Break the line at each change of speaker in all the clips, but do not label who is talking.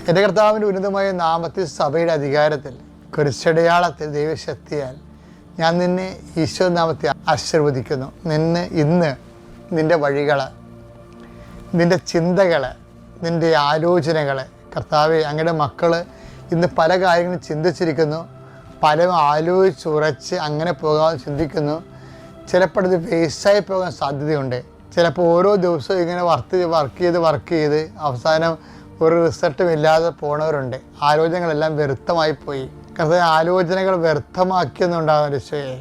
എൻ്റെ കർത്താവിൻ്റെ ഉന്നതമായ നാമത്തിൽ, സഭയുടെ അധികാരത്തിൽ, കുരിശടയാളത്തിൽ, ദൈവശക്തിയാൽ ഞാൻ നിന്നെ ഈശ്വരനാമത്തെ ആശീർവദിക്കുന്നു. ഇന്ന് നിൻ്റെ വഴികൾ, നിൻ്റെ ചിന്തകൾ, നിൻ്റെ ആലോചനകൾ, കർത്താവെ, അങ്ങയുടെ മക്കൾ ഇന്ന് പല കാര്യങ്ങളും ചിന്തിച്ചിരിക്കുന്നു, പലരും ആലോചിച്ചുറച്ച് അങ്ങനെ പോകാമെന്ന് ചിന്തിക്കുന്നു. ചിലപ്പോൾ ഇത് വേസ്റ്റായി പോകാൻ സാധ്യതയുണ്ട്. ചിലപ്പോൾ ഓരോ ദിവസവും ഇങ്ങനെ വർക്ക് ചെയ്ത് അവസാനം ഒരു റിസൾട്ടും ഇല്ലാതെ പോണവരുണ്ട്. ആലോചനകളെല്ലാം വ്യർത്ഥമായി പോയി. കർത്താവേ, ആലോചനകൾ വ്യർത്ഥമാക്കിയെന്നുണ്ടാകുന്ന ഈശോയെ,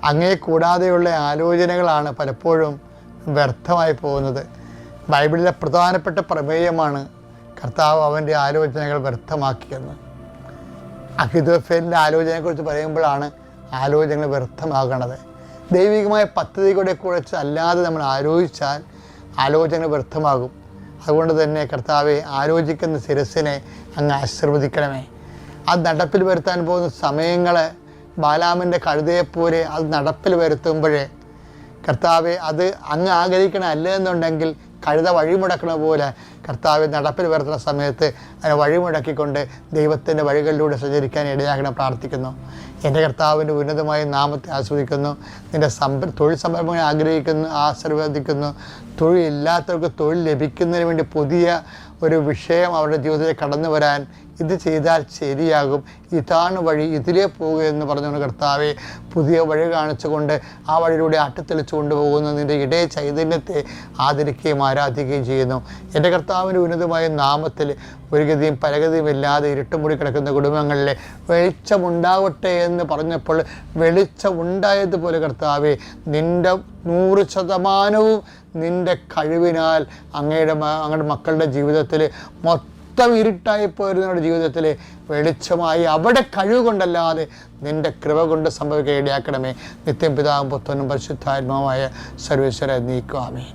അങ്ങേ കൂടാതെയുള്ള ആലോചനകളാണ് പലപ്പോഴും വ്യർത്ഥമായി പോകുന്നത്. ബൈബിളിലെ പ്രധാനപ്പെട്ട പ്രമേയമാണ് കർത്താവ് അവൻ്റെ ആലോചനകൾ വ്യർത്ഥമാക്കിയെന്ന്. അഹിതോഫേലിൻ്റെ ആലോചനയെക്കുറിച്ച് പറയുമ്പോഴാണ് ആലോചനകൾ വ്യർത്ഥമാകണത്. ദൈവികമായ പദ്ധതികളെ കുറിച്ച് അല്ലാതെ നമ്മൾ ആലോചിച്ചാൽ ആലോചനകൾ വ്യർത്ഥമാകും. അതുകൊണ്ട് തന്നെ കർത്താവെ, ആലോചിക്കുന്ന ശിരസിനെ അങ്ങ് ആശീർവദിക്കണമേ. അത് നടപ്പിൽ വരുത്താൻ പോകുന്ന സമയങ്ങൾ ബാലാമിൻ്റെ കഴുതയെപ്പോലെ അത് നടപ്പിൽ വരുത്തുമ്പോഴേ കർത്താവെ, അത് അങ്ങ് ആഗ്രഹിക്കണം. അല്ലെന്നുണ്ടെങ്കിൽ കഴുത വഴിമുടക്കണ പോലെ കർത്താവെ, നടപ്പിൽ വരുത്തുന്ന സമയത്ത് അതിനെ വഴിമുടക്കിക്കൊണ്ട് ദൈവത്തിൻ്റെ വഴികളിലൂടെ സഞ്ചരിക്കാൻ ഇടയാക്കണം പ്രാർത്ഥിക്കുന്നു. എൻ്റെ കർത്താവിൻ്റെ ഉന്നതമായ നാമത്തെ ആസ്വദിക്കുന്നു. നിൻ്റെ തൊഴിൽ സംരംഭങ്ങൾ ആശീർവദിക്കുന്നു. തൊഴിലില്ലാത്തവർക്ക് തൊഴിൽ ലഭിക്കുന്നതിന് വേണ്ടി പുതിയ ഒരു വിഷയം അവരുടെ ജീവിതത്തിൽ കടന്നു വരാൻ ഇത് ചെയ്താൽ ശരിയാകും, ഇതാണ് വഴി, ഇതിലേ പോകുക എന്ന് പറഞ്ഞുകൊണ്ട് കർത്താവെ, പുതിയ വഴി കാണിച്ചുകൊണ്ട് ആ വഴിയിലൂടെ അട്ടിത്തെളിച്ചു കൊണ്ടുപോകുന്ന നിൻ്റെ ഇടയ ചൈതന്യത്തെ ആദരിക്കുകയും ആരാധിക്കുകയും ചെയ്യുന്നു. എൻ്റെ കർത്താവിൻ്റെ ഉന്നതമായ നാമത്തിൽ ഒരു ഗതിയും പരഗതിയും ഇല്ലാതെ ഇരുട്ടുമുടി കിടക്കുന്ന കുടുംബങ്ങളിലെ വെളിച്ചമുണ്ടാവട്ടെ എന്ന് പറഞ്ഞപ്പോൾ വെളിച്ചമുണ്ടായതുപോലെ കർത്താവെ, നിൻ്റെ 100% നിൻ്റെ കഴിവിനാൽ അങ്ങയുടെ മക്കളുടെ ജീവിതത്തിൽ മൊത്തം ഇരുട്ടായിപ്പോയിരുന്നവരുടെ ജീവിതത്തിൽ വെളിച്ചമായി അവിടെ കഴിവ് കൊണ്ടല്ലാതെ നിൻ്റെ കൃപ കൊണ്ട് സംഭവിക്കാൻ ഇടയാക്കണമേ. നിത്യം പിതാവും പുത്രനും പരിശുദ്ധാത്മാവായ സർവേശ്വര നീക്കുവാമേ.